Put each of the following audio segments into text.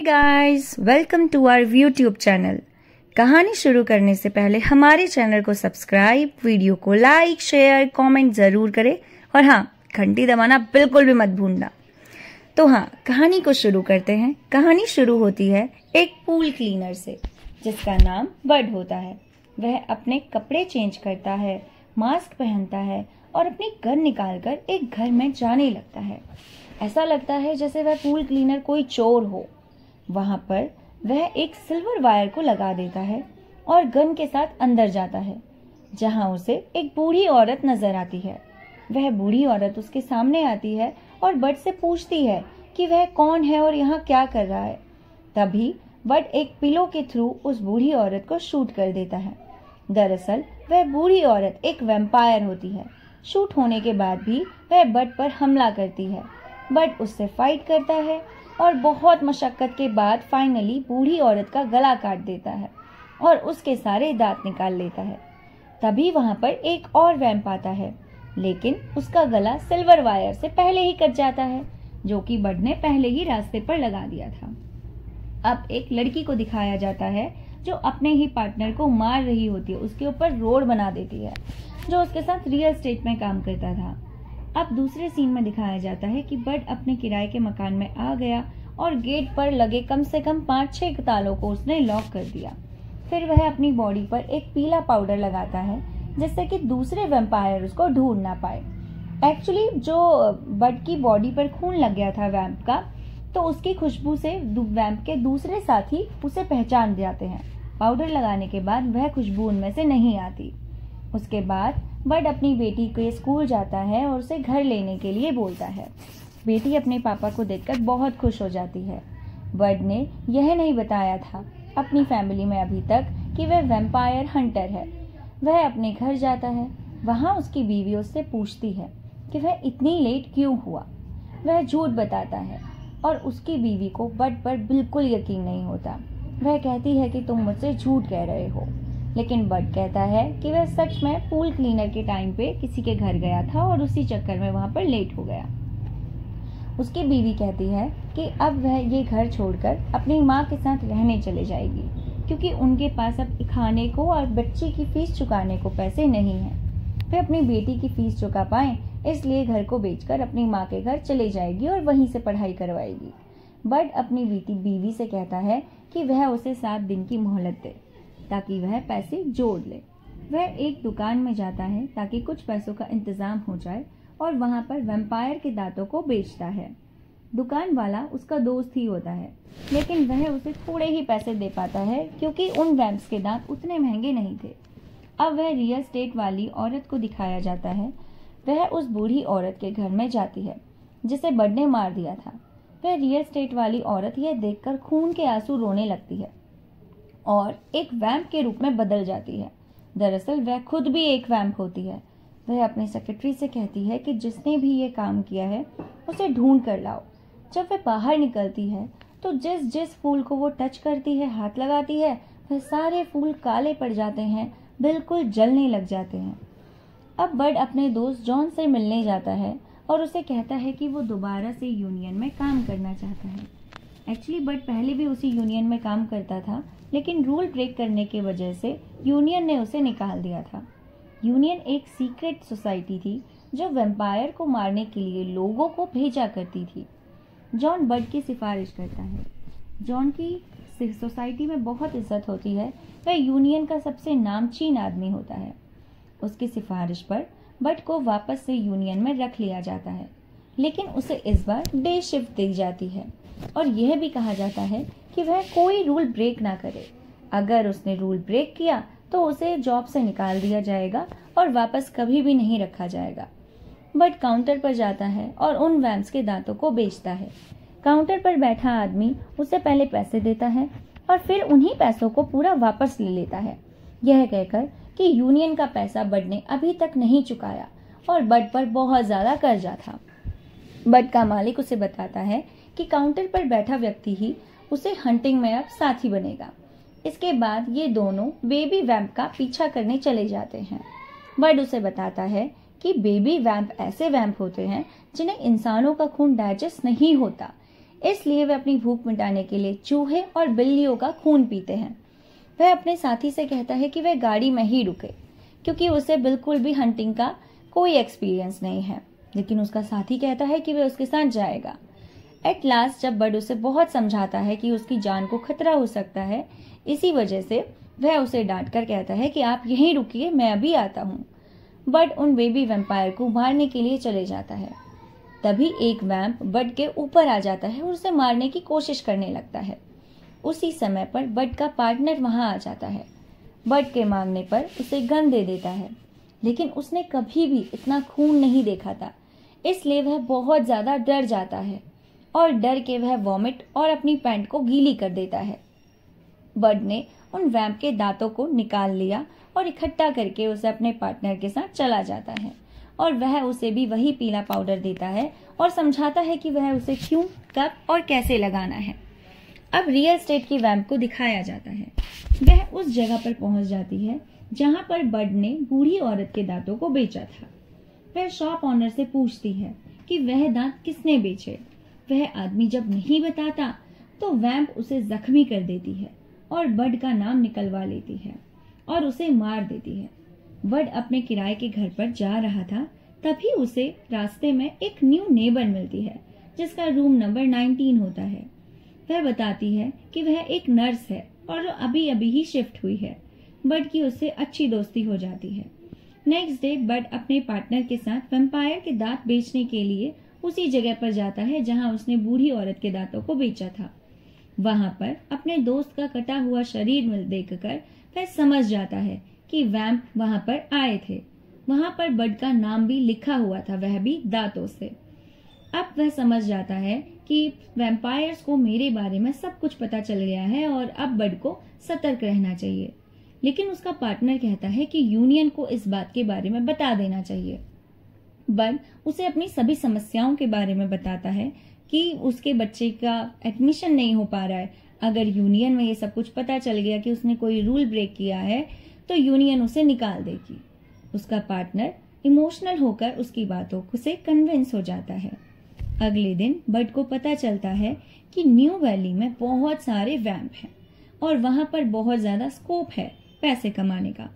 Guys, welcome to our YouTube channel. कहानी शुरू करने से पहले हमारे चैनल को सब्सक्राइब, वीडियो को लाइक, शेयर, कमेंट जरूर करें और हाँ, घंटी दबाना बिल्कुल भी मत भूलना। तो हाँ, कहानी को शुरू करते हैं। कहानी शुरू होती है एक पूल क्लीनर से जिसका नाम बड होता है। वह अपने कपड़े चेंज करता है, मास्क पहनता है और अपनी गन निकालकर एक घर में जाने लगता है। ऐसा लगता है जैसे वह पूल क्लीनर कोई चोर हो। वहां पर वह एक सिल्वर वायर को लगा देता है और गन के साथ अंदर जाता है, जहां उसे एक बूढ़ी औरत नजर आती है। वह बूढ़ी औरत उसके सामने आती है और बड से पूछती है कि वह कौन है और यहाँ क्या कर रहा है। तभी बड एक पिलो के थ्रू उस बूढ़ी औरत को शूट कर देता है। दरअसल वह बूढ़ी औरत एक वैम्पायर होती है। शूट होने के बाद भी वह बड पर हमला करती है। बड उससे फाइट करता है और बहुत मशक्कत के बाद फाइनली बूढ़ी औरत का गला काट देता है और उसके सारे दांत निकाल लेता है। तभी वहां पर एक और वैम्प आता है, लेकिन उसका गला सिल्वर वायर से पहले ही कट जाता है, जो कि बड ने पहले ही रास्ते पर लगा दिया था। अब एक लड़की को दिखाया जाता है जो अपने ही पार्टनर को मार रही होती है। उसके ऊपर रोड बना देती है, जो उसके साथ रियल एस्टेट में काम करता था। अब दूसरे सीन में दिखाया जाता है कि बड अपने किराए के मकान में आ गया और गेट पर लगे कम से कम 5-6 तालों को उसने लॉक कर दिया। फिर वह अपनी बॉडी पर एक पीला पाउडर लगाता है जिससे कि दूसरे वैम्पायर उसको ढूंढ ना पाए। एक्चुअली जो बड की बॉडी पर खून लग गया था वैम्प का, तो उसकी खुशबू से वैम्प के दूसरे साथी उसे पहचान जाते हैं। पाउडर लगाने के बाद वह खुशबू उनमें से नहीं आती। उसके बाद बड अपनी बेटी के स्कूल जाता है और उसे घर लेने के लिए बोलता है। बेटी अपने पापा को देखकर बहुत खुश हो जाती है। बड ने यह नहीं बताया था अपनी फैमिली में अभी तक कि वह वैम्पायर हंटर है। वह अपने घर जाता है। वहां उसकी बीवी उससे पूछती है कि वह इतनी लेट क्यों हुआ। वह झूठ बताता है और उसकी बीवी को बड पर बिल्कुल यकीन नहीं होता। वह कहती है कि तुम मुझसे झूठ कह रहे हो, लेकिन बड कहता है कि वह सच में पूल क्लीनर के टाइम पे किसी के घर गया था और उसी चक्कर में वहां पर लेट हो गया। उसकी बीवी कहती है कि अब वह ये घर छोड़कर अपनी माँ के साथ रहने चले जाएगी, क्योंकि उनके पास अब खाने को और बच्ची की फीस चुकाने को पैसे नहीं हैं। वे अपनी बेटी की फीस चुका पाएं, इसलिए घर को बेचकर अपनी माँ के घर चले जाएगी और वहीं से पढ़ाई करवाएगी। बड अपनी बीवी से कहता है कि वह उसे 7 दिन की मोहलत दे ताकि वह पैसे जोड़ ले। वह एक दुकान में जाता है ताकि कुछ पैसों का इंतजाम हो जाए और वहां पर वैम्पायर के दांतों को बेचता है। दुकान वाला उसका दोस्त ही होता है, लेकिन वह उसे थोड़े ही पैसे दे पाता है क्योंकि उन वैम्प्स के दांत उतने महंगे नहीं थे। अब वह रियल एस्टेट वाली औरत को दिखाया जाता है। वह उस बूढ़ी औरत के घर में जाती है जिसे बड ने मार दिया था। वह रियल एस्टेट वाली औरत यह देखकर खून के आंसू रोने लगती है और एक वैम्प के रूप में बदल जाती है। दरअसल वह खुद भी एक वैम्प होती है। वह अपनी सेक्रेटरी से कहती है कि जिसने भी ये काम किया है उसे ढूंढ कर लाओ। जब वह बाहर निकलती है तो जिस जिस फूल को वो टच करती है, हाथ लगाती है, वह सारे फूल काले पड़ जाते हैं, बिल्कुल जलने लग जाते हैं। अब बड अपने दोस्त जॉन से मिलने जाता है और उसे कहता है कि वो दोबारा से यूनियन में काम करना चाहता है। एक्चुअली बड पहले भी उसी यूनियन में काम करता था, लेकिन रूल ब्रेक करने की वजह से यूनियन ने उसे निकाल दिया था। यूनियन एक सीक्रेट सोसाइटी थी जो वैम्पायर को मारने के लिए लोगों को भेजा करती थी। जॉन बड की सिफारिश करता है। जॉन की सोसाइटी में बहुत इज्जत होती है। वह यूनियन का सबसे नामचीन आदमी होता है। उसकी सिफारिश पर बड को वापस से यूनियन में रख लिया जाता है, लेकिन उसे इस बार डे शिफ्ट दी जाती है और यह भी कहा जाता है कि वह कोई रूल ब्रेक ना करे। अगर उसने रूल ब्रेक किया तो उसे जॉब से निकाल दिया जाएगा और वापस कभी भी नहीं रखा जाएगा। बट काउंटर पर जाता है और उन वैम्प्स के दांतों को बेचता है। काउंटर पर बैठा आदमी उसे पहले पैसे देता है और फिर उन्हीं पैसों को पूरा वापस ले लेता है, यह कहकर कि यूनियन का पैसा बड ने अभी तक नहीं चुकाया और बड पर बहुत ज्यादा कर्जा था। बड का मालिक उसे बताता है कि काउंटर पर बैठा व्यक्ति ही उसे हंटिंग में अब साथी बनेगा। इसके बाद ये दोनों बेबी वैम्प का पीछा करने चले जाते हैं। बड उसे बताता है कि बेबी वैम्प ऐसे वैम्प होते हैं जिन्हें इंसानों का खून डाइजेस्ट नहीं होता, इसलिए वे अपनी भूख मिटाने के लिए चूहे और बिल्लियों का खून पीते हैं। वह अपने साथी से कहता है कि वह गाड़ी में ही रुके, क्योंकि उसे बिल्कुल भी हंटिंग का कोई एक्सपीरियंस नहीं है। लेकिन उसका साथी कहता है कि वह उसके साथ जाएगा। एट लास्ट जब बड उसे बहुत समझाता है कि उसकी जान को खतरा हो सकता है, इसी वजह से वह उसे डांट कर कहता है कि आप यहीं रुकिए, मैं अभी आता हूँ। बड उन बेबी वैम्पायर को मारने के लिए चले जाता है। तभी एक वैम्प बड के ऊपर आ जाता है और उसे मारने की कोशिश करने लगता है। उसी समय पर बड का पार्टनर वहां आ जाता है। बड के मांगने पर उसे गन दे देता है, लेकिन उसने कभी भी इतना खून नहीं देखा था, इसलिए वह बहुत ज्यादा डर जाता है और डर के वह वॉमिट और अपनी पैंट को गीली कर देता है। बड ने उन वैम्प के दांतों को निकाल लिया और इकट्ठा करके उसे अपने पार्टनर के साथ चला जाता है और वह उसे भी वही पीला पाउडर देता है और समझाता है कि वह उसे क्यों, कब और कैसे लगाना है। अब रियल एस्टेट की वैम्प को दिखाया जाता है। वह उस जगह पर पहुंच जाती है जहां पर बड ने बूढ़ी औरत के दांतों को बेचा था। वह शॉप ऑनर से पूछती है कि वह दांत किसने बेचे। वह आदमी जब नहीं बताता तो वैम्प उसे जख्मी कर देती है और बड का नाम निकलवा लेती है और उसे मार देती है। बड अपने किराए के घर पर जा रहा था, तभी उसे रास्ते में एक न्यू नेबर मिलती है जिसका रूम नंबर 19 होता है। वह बताती है कि वह एक नर्स है और जो अभी अभी ही शिफ्ट हुई है। बड की उससे अच्छी दोस्ती हो जाती है। नेक्स्ट डे बड अपने पार्टनर के साथ वैम्पायर के दांत बेचने के लिए उसी जगह पर जाता है जहां उसने बूढ़ी औरत के दांतों को बेचा था। वहां पर अपने दोस्त का कटा हुआ शरीर देखकर वह समझ जाता है कि वैम्प वहां पर आए थे। वहां पर बड का नाम भी लिखा हुआ था, वह भी दांतों से। अब वह समझ जाता है कि वैम्पायर्स को मेरे बारे में सब कुछ पता चल गया है और अब बड को सतर्क रहना चाहिए। लेकिन उसका पार्टनर कहता है कि यूनियन को इस बात के बारे में बता देना चाहिए। बड उसे अपनी सभी समस्याओं के बारे में बताता है कि उसके बच्चे का एडमिशन नहीं हो पा रहा है। अगर यूनियन में ये सब कुछ पता चल गया कि उसने कोई रूल ब्रेक किया है तो यूनियन उसे निकाल देगी। उसका पार्टनर इमोशनल होकर उसकी बातों से कन्विंस हो जाता है। अगले दिन बड को पता चलता है कि न्यू वैली में बहुत सारे वैम्प हैं और वहां पर बहुत ज्यादा स्कोप है पैसे कमाने का।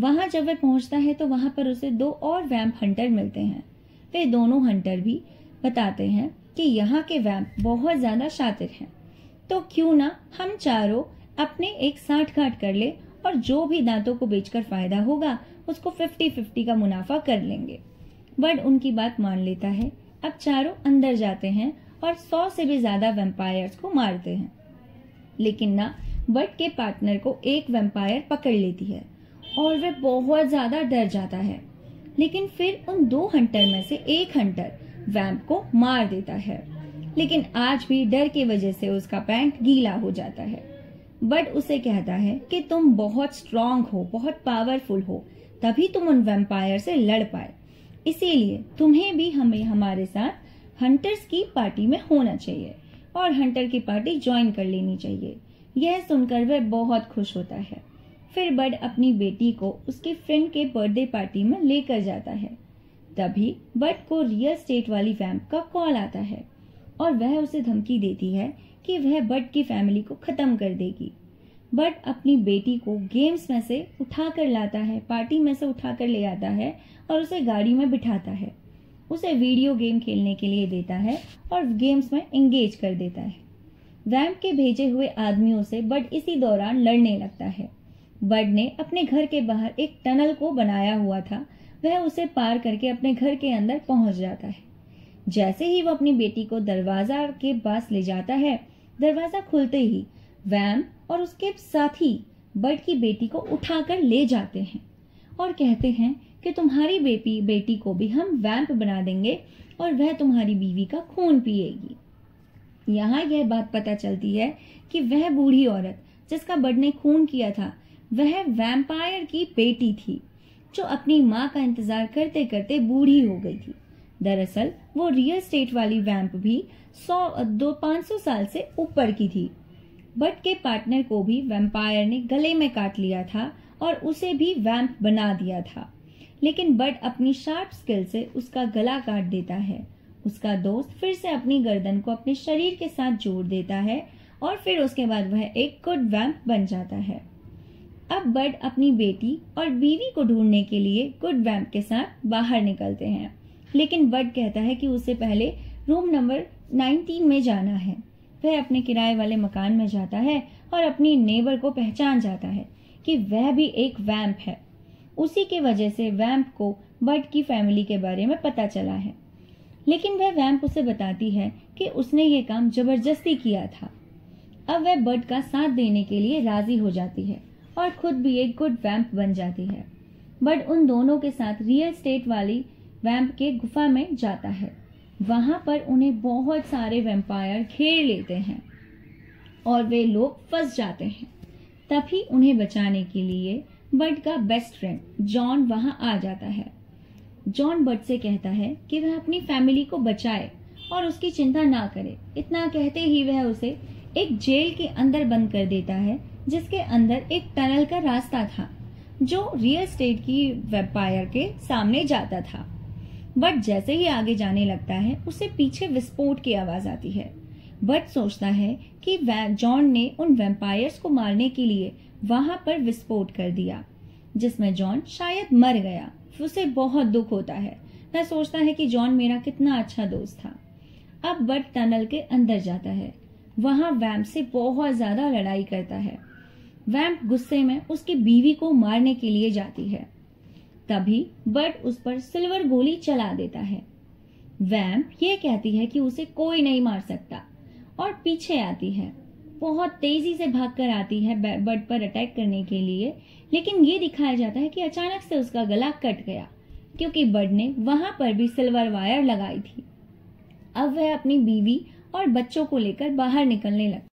वहां जब वह पहुंचता है तो वहां पर उसे 2 और वैम्प हंटर मिलते हैं। वे दोनों हंटर भी बताते हैं कि यहाँ के वैम्प बहुत ज्यादा शातिर हैं, तो क्यों ना हम चारों अपने एक साठ-गांठ कर ले और जो भी दांतों को बेचकर फायदा होगा उसको 50-50 का मुनाफा कर लेंगे। बड उनकी बात मान लेता है। अब चारों अंदर जाते हैं और 100 से भी ज्यादा वैम्पायर्स को मारते हैं, लेकिन ना बड के पार्टनर को एक वैम्पायर पकड़ लेती है और वह बहुत ज्यादा डर जाता है। लेकिन फिर उन 2 हंटर में से एक हंटर वैम्प को मार देता है, लेकिन आज भी डर की वजह से उसका पैंट गीला हो जाता है। बड उसे कहता है कि तुम बहुत स्ट्रांग हो, बहुत पावरफुल हो, तभी तुम उन वैम्पायर से लड़ पाए। इसीलिए तुम्हें भी हमें हमारे साथ हंटर्स की पार्टी में होना चाहिए और हंटर की पार्टी ज्वाइन कर लेनी चाहिए। यह सुनकर वह बहुत खुश होता है। फिर बड अपनी बेटी को उसके फ्रेंड के बर्थडे पार्टी में लेकर जाता है। तभी बड को रियल एस्टेट वाली वैम्प का कॉल आता है और वह उसे धमकी देती है कि वह बड की फैमिली को खत्म कर देगी। बड अपनी बेटी को गेम्स में से उठाकर लाता है, पार्टी में से उठाकर ले आता है और उसे गाड़ी में बिठाता है। उसे वीडियो गेम खेलने के लिए देता है और गेम्स में एंगेज कर देता है। वैम्प के भेजे हुए आदमियों से बड इसी दौरान लड़ने लगता है। बड ने अपने घर के बाहर एक टनल को बनाया हुआ था, वह उसे पार करके अपने घर के अंदर पहुंच जाता है। जैसे ही वो अपनी बेटी को दरवाजा के पास ले जाता है, दरवाजा खुलते ही वैम्प और उसके साथी बड की बेटी को उठाकर ले जाते हैं और कहते हैं कि तुम्हारी बेटी को भी हम वैम्प बना देंगे और वह तुम्हारी बीवी का खून पिएगी। यहाँ यह बात पता चलती है कि वह बूढ़ी औरत जिसका बड ने खून किया था वह वैम्पायर की बेटी थी, जो अपनी माँ का इंतजार करते करते बूढ़ी हो गई थी। दरअसल वो रियल एस्टेट वाली वैम्प भी 500 साल से ऊपर की थी। बड के पार्टनर को भी वैम्पायर ने गले में काट लिया था और उसे भी वैम्प बना दिया था, लेकिन बड अपनी शार्प स्किल से उसका गला काट देता है उसका दोस्त फिर से अपनी गर्दन को अपने शरीर के साथ जोड़ देता है और फिर उसके बाद वह एक गुड वैम्प बन जाता है। अब बड अपनी बेटी और बीवी को ढूंढने के लिए गुड वैम्प के साथ बाहर निकलते हैं, लेकिन बड कहता है कि उसे पहले रूम नंबर 19 में जाना है। वह अपने किराए वाले मकान में जाता है और अपनी नेबर को पहचान जाता है कि वह भी एक वैम्प है। उसी के वजह से वैम्प को बड की फैमिली के बारे में पता चला है, लेकिन वह वैम्प उसे बताती है कि उसने ये काम जबरदस्ती किया था। अब वह बड का साथ देने के लिए राजी हो जाती है और खुद भी एक गुड वैम्प बन जाती है। बड उन दोनों के साथ रियल स्टेट वाली वैम्प के गुफा में जाता है। वहां पर उन्हें बहुत सारे वैम्पायर घेर लेते हैं और वे लोग फंस जाते हैं। तभी उन्हें बचाने के लिए बड का बेस्ट फ्रेंड जॉन वहां आ जाता है। जॉन बड से कहता है कि वह अपनी फैमिली को बचाए और उसकी चिंता ना करे। इतना कहते ही वह उसे एक जेल के अंदर बंद कर देता है, जिसके अंदर एक टनल का रास्ता था जो रियल स्टेट की वैम्पायर के सामने जाता था। बट जैसे ही आगे जाने लगता है उसे पीछे विस्फोट की आवाज आती है। बट सोचता है कि जॉन ने उन वैम्पायर्स को मारने के लिए वहां पर विस्फोट कर दिया, जिसमें जॉन शायद मर गया। उसे बहुत दुख होता है। वह सोचता है कि जॉन मेरा कितना अच्छा दोस्त था। अब बट टनल के अंदर जाता है। वहां वैम्प से बहुत ज्यादा लड़ाई करता है। वैम्प गुस्से में उसकी बीवी को मारने के लिए जाती है। तभी बट उस पर सिल्वर गोली चला देता है। वैम्प ये कहती है कि उसे कोई नहीं मार सकता और पीछे आती है। बहुत तेजी से भागकर आती है बट पर अटैक करने के लिए, लेकिन ये दिखाया जाता है कि अचानक से उसका गला कट गया क्योंकि बड ने वहां पर भी सिल्वर वायर लगाई थी। अब वह अपनी बीवी और बच्चों को लेकर बाहर निकलने लगता है।